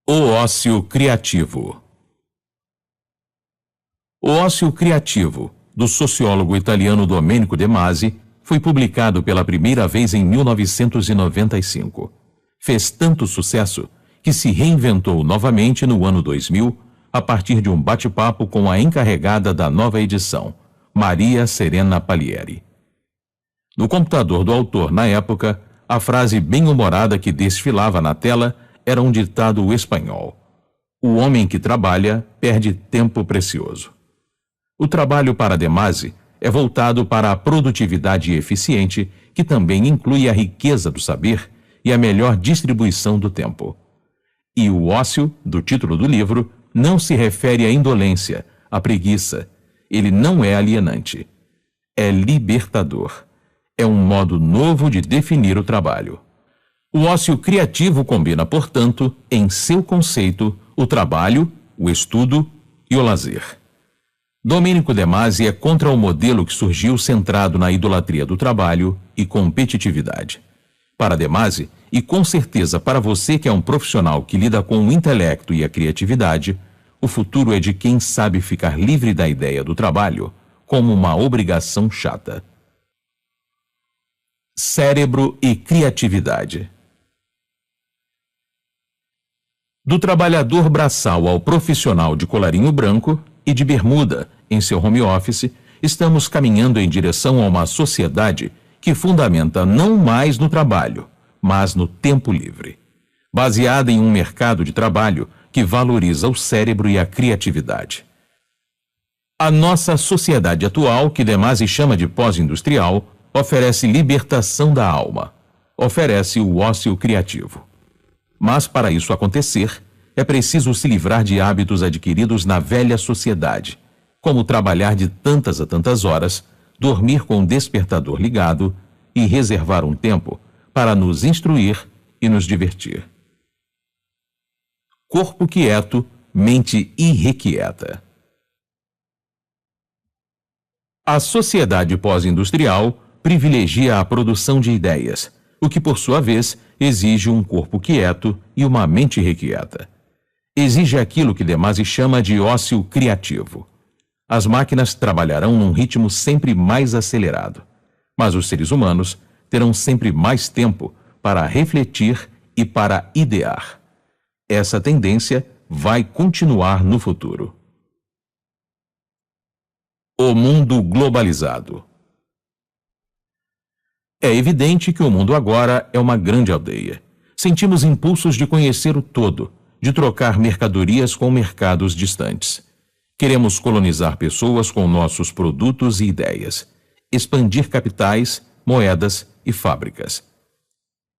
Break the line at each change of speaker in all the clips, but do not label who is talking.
O ócio criativo. O ócio criativo, do sociólogo italiano Domenico De Masi, foi publicado pela primeira vez em 1995. Fez tanto sucesso que se reinventou novamente no ano 2000, a partir de um bate-papo com a encarregada da nova edição, Maria Serena Palieri. No computador do autor, na época, a frase bem-humorada que desfilava na tela era um ditado espanhol: o homem que trabalha perde tempo precioso. O trabalho para De Masi é voltado para a produtividade eficiente, que também inclui a riqueza do saber e a melhor distribuição do tempo. E o ócio, do título do livro, não se refere à indolência, à preguiça. Ele não é alienante. É libertador. É um modo novo de definir o trabalho. O ócio criativo combina, portanto, em seu conceito, o trabalho, o estudo e o lazer. Domenico De Masi é contra o modelo que surgiu centrado na idolatria do trabalho e competitividade. Para De Masi, e com certeza para você que é um profissional que lida com o intelecto e a criatividade, o futuro é de quem sabe ficar livre da ideia do trabalho como uma obrigação chata. Cérebro e criatividade. Do trabalhador braçal ao profissional de colarinho branco e de bermuda em seu home office, estamos caminhando em direção a uma sociedade que fundamenta não mais no trabalho, mas no tempo livre, baseada em um mercado de trabalho que valoriza o cérebro e a criatividade. A nossa sociedade atual, que De Masi chama de pós-industrial, oferece libertação da alma, oferece o ócio criativo. Mas para isso acontecer, é preciso se livrar de hábitos adquiridos na velha sociedade, como trabalhar de tantas a tantas horas, dormir com o despertador ligado e reservar um tempo para nos instruir e nos divertir. Corpo quieto, mente irrequieta. A sociedade pós-industrial privilegia a produção de ideias, o que, por sua vez, exige um corpo quieto e uma mente irrequieta. Exige aquilo que De Masi chama de ócio criativo. As máquinas trabalharão num ritmo sempre mais acelerado, mas os seres humanos terão sempre mais tempo para refletir e para idear. Essa tendência vai continuar no futuro. O mundo globalizado. É evidente que o mundo agora é uma grande aldeia. Sentimos impulsos de conhecer o todo, de trocar mercadorias com mercados distantes. Queremos colonizar pessoas com nossos produtos e ideias, expandir capitais, moedas e fábricas.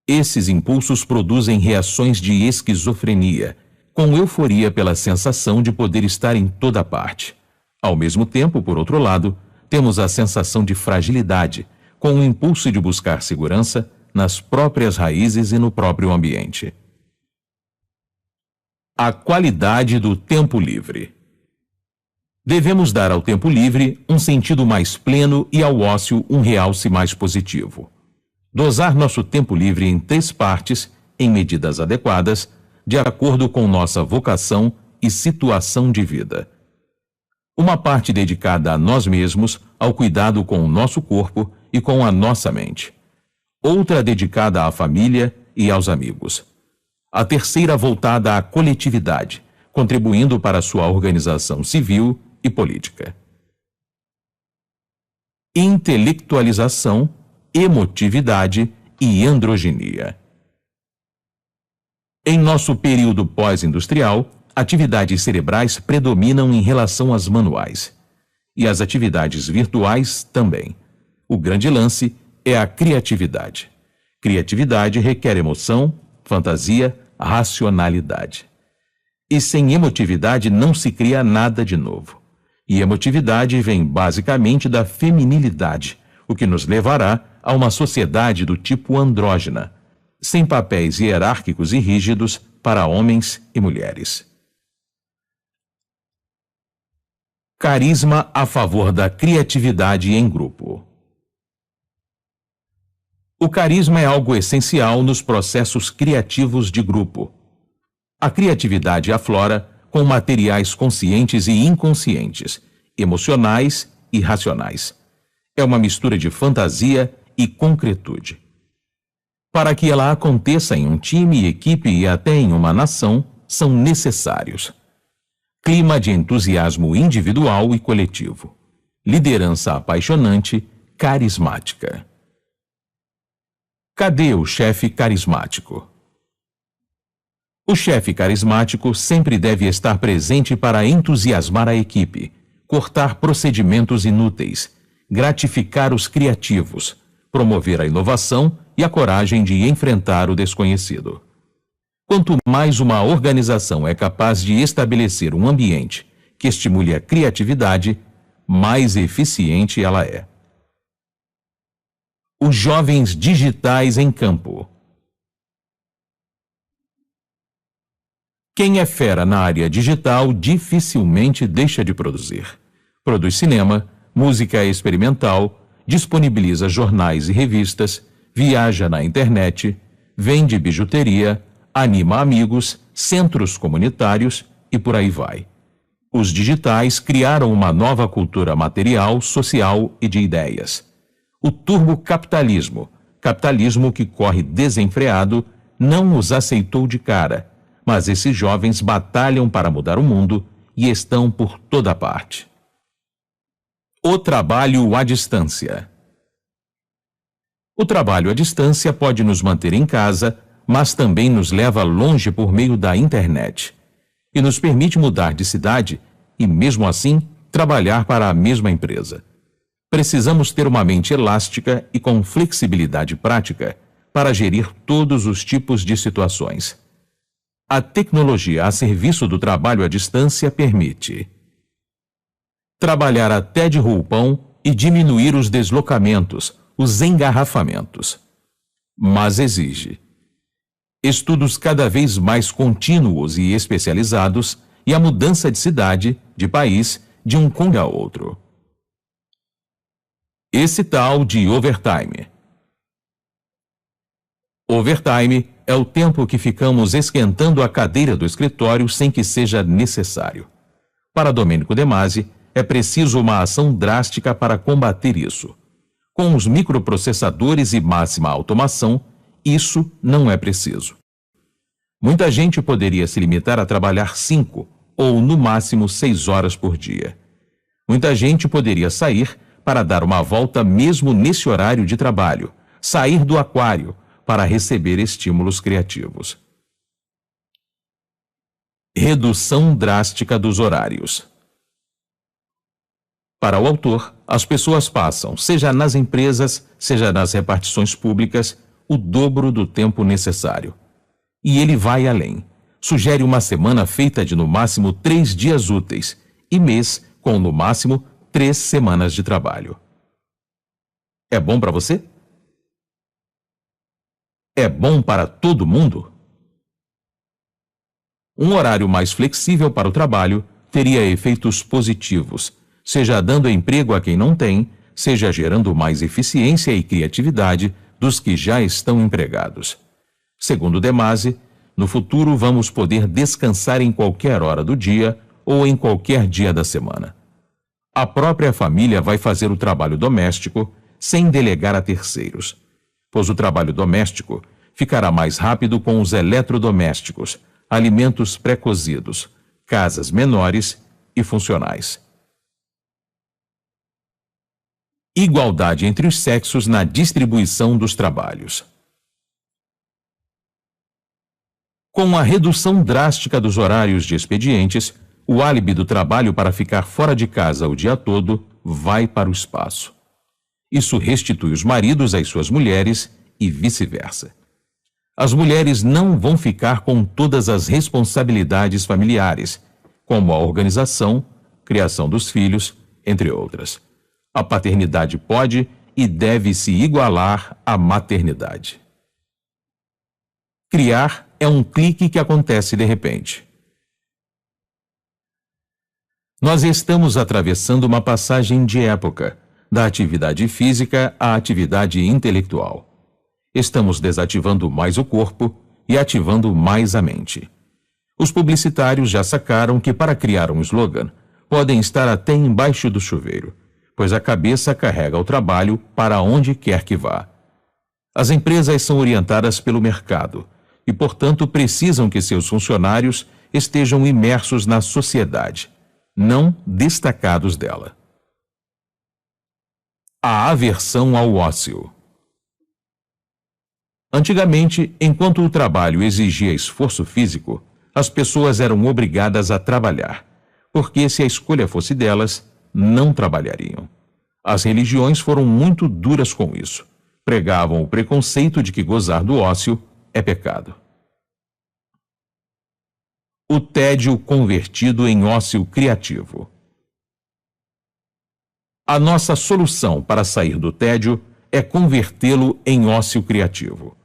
Esses impulsos produzem reações de esquizofrenia, com euforia pela sensação de poder estar em toda parte. Ao mesmo tempo, por outro lado, temos a sensação de fragilidade, com o impulso de buscar segurança nas próprias raízes e no próprio ambiente. A qualidade do tempo livre. Devemos dar ao tempo livre um sentido mais pleno e ao ócio um realce mais positivo. Dosar nosso tempo livre em 3 partes, em medidas adequadas, de acordo com nossa vocação e situação de vida. Uma parte dedicada a nós mesmos, ao cuidado com o nosso corpo e com a nossa mente. Outra dedicada à família e aos amigos. A terceira voltada à coletividade, contribuindo para sua organização civil e política. Intelectualização, emotividade e androginia. Em nosso período pós-industrial, atividades cerebrais predominam em relação às manuais. E as atividades virtuais também. O grande lance é a criatividade. Criatividade requer emoção, fantasia, racionalidade. E sem emotividade não se cria nada de novo. E emotividade vem basicamente da feminilidade, o que nos levará a uma sociedade do tipo andrógena, sem papéis hierárquicos e rígidos para homens e mulheres. Carisma a favor da criatividade em grupo. O carisma é algo essencial nos processos criativos de grupo. A criatividade aflora com materiais conscientes e inconscientes, emocionais e racionais. É uma mistura de fantasia e concretude. Para que ela aconteça em um time, equipe e até em uma nação, são necessários: clima de entusiasmo individual e coletivo, liderança apaixonante, carismática. Cadê o chefe carismático? O chefe carismático sempre deve estar presente para entusiasmar a equipe, cortar procedimentos inúteis, gratificar os criativos, promover a inovação e a coragem de enfrentar o desconhecido. Quanto mais uma organização é capaz de estabelecer um ambiente que estimule a criatividade, mais eficiente ela é. Os jovens digitais em campo. Quem é fera na área digital dificilmente deixa de produzir. Produz cinema, música experimental, disponibiliza jornais e revistas, viaja na internet, vende bijuteria, anima amigos, centros comunitários e por aí vai. Os digitais criaram uma nova cultura material, social e de ideias. O turbocapitalismo, capitalismo que corre desenfreado, não os aceitou de cara, mas esses jovens batalham para mudar o mundo e estão por toda parte. O trabalho à distância. O trabalho à distância pode nos manter em casa, mas também nos leva longe por meio da internet e nos permite mudar de cidade e, mesmo assim, trabalhar para a mesma empresa. Precisamos ter uma mente elástica e com flexibilidade prática para gerir todos os tipos de situações. A tecnologia a serviço do trabalho à distância permite trabalhar até de roupão e diminuir os deslocamentos, os engarrafamentos. Mas exige estudos cada vez mais contínuos e especializados e a mudança de cidade, de país, de um cônjuge a outro. Esse tal de overtime. Overtime é o tempo que ficamos esquentando a cadeira do escritório sem que seja necessário. Para Domênico De Masi, é preciso uma ação drástica para combater isso. Com os microprocessadores e máxima automação, isso não é preciso. Muita gente poderia se limitar a trabalhar 5 ou, no máximo, 6 horas por dia. Muita gente poderia sair para dar uma volta mesmo nesse horário de trabalho, sair do aquário para receber estímulos criativos. Redução drástica dos horários. Para o autor, as pessoas passam, seja nas empresas, seja nas repartições públicas, o dobro do tempo necessário. E ele vai além. Sugere uma semana feita de no máximo 3 dias úteis e mês com no máximo 3 semanas de trabalho. É bom para você? É bom para todo mundo? Um horário mais flexível para o trabalho teria efeitos positivos, seja dando emprego a quem não tem, seja gerando mais eficiência e criatividade dos que já estão empregados. Segundo De Masi, no futuro vamos poder descansar em qualquer hora do dia ou em qualquer dia da semana. A própria família vai fazer o trabalho doméstico sem delegar a terceiros, pois o trabalho doméstico ficará mais rápido com os eletrodomésticos, alimentos pré-cozidos, casas menores e funcionais. Igualdade entre os sexos na distribuição dos trabalhos. Com a redução drástica dos horários de expedientes, o álibi do trabalho para ficar fora de casa o dia todo vai para o espaço. Isso restitui os maridos às suas mulheres e vice-versa. As mulheres não vão ficar com todas as responsabilidades familiares, como a organização, criação dos filhos, entre outras. A paternidade pode e deve se igualar à maternidade. Criar é um clique que acontece de repente. Nós estamos atravessando uma passagem de época, da atividade física à atividade intelectual. Estamos desativando mais o corpo e ativando mais a mente. Os publicitários já sacaram que para criar um slogan, podem estar até embaixo do chuveiro, pois a cabeça carrega o trabalho para onde quer que vá. As empresas são orientadas pelo mercado e, portanto, precisam que seus funcionários estejam imersos na sociedade, não destacados dela. A aversão ao ócio. Antigamente, enquanto o trabalho exigia esforço físico, as pessoas eram obrigadas a trabalhar, porque se a escolha fosse delas, não trabalhariam. As religiões foram muito duras com isso. Pregavam o preconceito de que gozar do ócio é pecado. O tédio convertido em ócio criativo. A nossa solução para sair do tédio é convertê-lo em ócio criativo.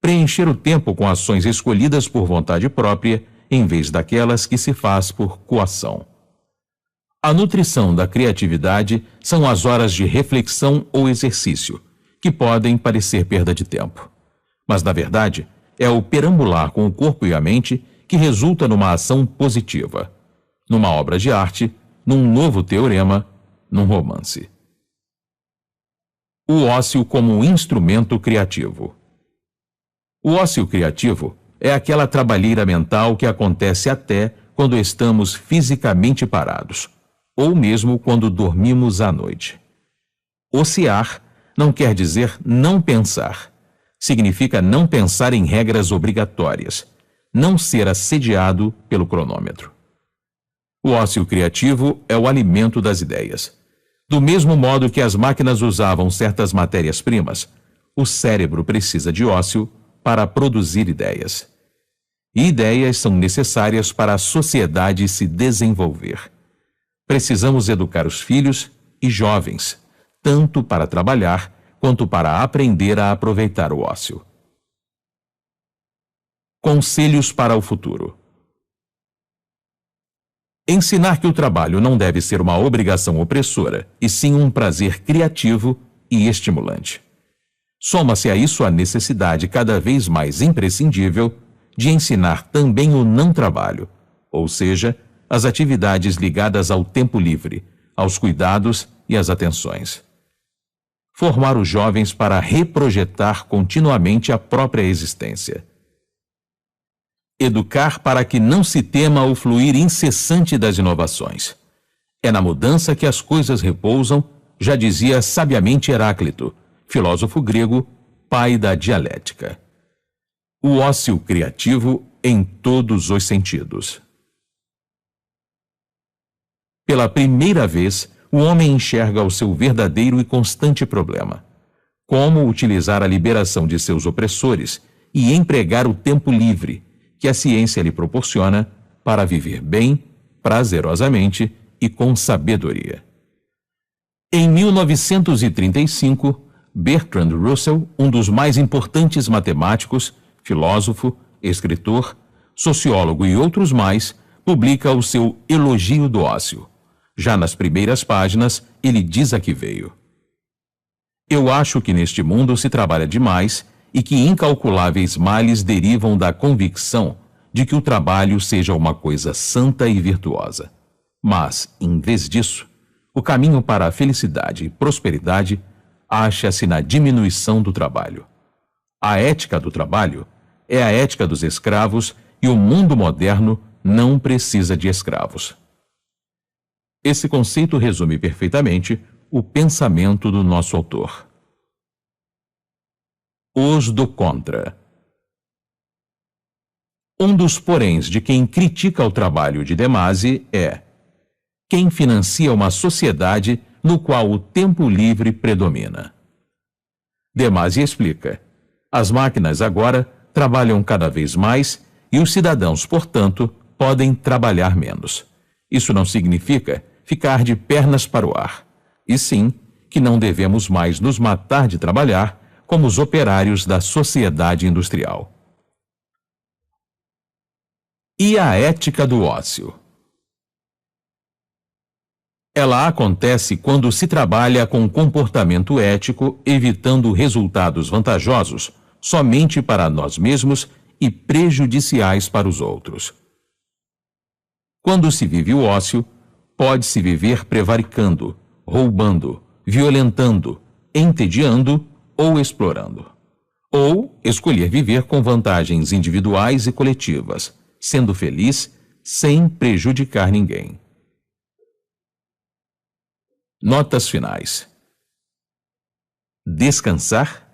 Preencher o tempo com ações escolhidas por vontade própria, em vez daquelas que se faz por coação. A nutrição da criatividade são as horas de reflexão ou exercício, que podem parecer perda de tempo. Mas, na verdade, é o perambular com o corpo e a mente que resulta numa ação positiva, numa obra de arte, num novo teorema, num romance. O ócio como instrumento criativo. O ócio criativo é aquela trabalheira mental que acontece até quando estamos fisicamente parados, ou mesmo quando dormimos à noite. Ociar não quer dizer não pensar. Significa não pensar em regras obrigatórias, não ser assediado pelo cronômetro. O ócio criativo é o alimento das ideias. Do mesmo modo que as máquinas usavam certas matérias-primas, o cérebro precisa de ócio para produzir ideias. E ideias são necessárias para a sociedade se desenvolver. Precisamos educar os filhos e jovens, tanto para trabalhar quanto para aprender a aproveitar o ócio. Conselhos para o futuro. Ensinar que o trabalho não deve ser uma obrigação opressora, e sim um prazer criativo e estimulante. Soma-se a isso a necessidade cada vez mais imprescindível de ensinar também o não trabalho, ou seja, as atividades ligadas ao tempo livre, aos cuidados e às atenções. Formar os jovens para reprojetar continuamente a própria existência. Educar para que não se tema o fluir incessante das inovações. É na mudança que as coisas repousam, já dizia sabiamente Heráclito, filósofo grego, pai da dialética. O ócio criativo em todos os sentidos. Pela primeira vez, o homem enxerga o seu verdadeiro e constante problema: como utilizar a liberação de seus opressores e empregar o tempo livre que a ciência lhe proporciona para viver bem, prazerosamente e com sabedoria. Em 1935, Bertrand Russell, um dos mais importantes matemáticos, filósofo, escritor, sociólogo e outros mais, publica o seu Elogio do Ócio. Já nas primeiras páginas, ele diz a que veio: Eu acho que neste mundo se trabalha demais e que incalculáveis males derivam da convicção de que o trabalho seja uma coisa santa e virtuosa. Mas, em vez disso, o caminho para a felicidade e prosperidade acha-se na diminuição do trabalho. A ética do trabalho é a ética dos escravos e o mundo moderno não precisa de escravos. Esse conceito resume perfeitamente o pensamento do nosso autor. Os do contra. Um dos poréns de quem critica o trabalho de De Masi é: quem financia uma sociedade no qual o tempo livre predomina. De Masi explica: as máquinas agora trabalham cada vez mais e os cidadãos, portanto, podem trabalhar menos. Isso não significa ficar de pernas para o ar, e sim que não devemos mais nos matar de trabalhar como os operários da sociedade industrial. E a ética do ócio? Ela acontece quando se trabalha com comportamento ético, evitando resultados vantajosos somente para nós mesmos e prejudiciais para os outros. Quando se vive o ócio, pode-se viver prevaricando, roubando, violentando, entediando ou explorando. Ou escolher viver com vantagens individuais e coletivas, sendo feliz sem prejudicar ninguém. Notas finais. Descansar?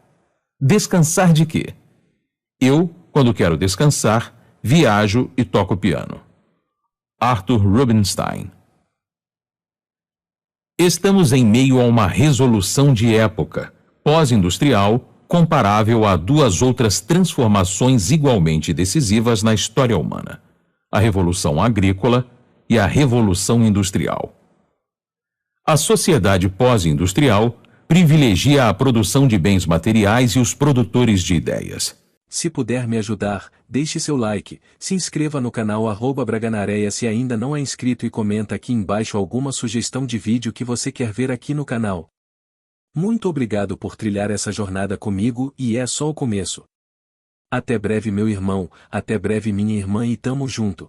Descansar de quê? Eu, quando quero descansar, viajo e toco piano. Arthur Rubinstein. Estamos em meio a uma resolução de época, pós-industrial, comparável a duas outras transformações igualmente decisivas na história humana: a Revolução Agrícola e a Revolução Industrial. A sociedade pós-industrial privilegia a produção de bens materiais e os produtores de ideias.
Se puder me ajudar, deixe seu like, se inscreva no canal @Braganareia se ainda não é inscrito e comenta aqui embaixo alguma sugestão de vídeo que você quer ver aqui no canal. Muito obrigado por trilhar essa jornada comigo e é só o começo. Até breve meu irmão, até breve minha irmã e tamo junto.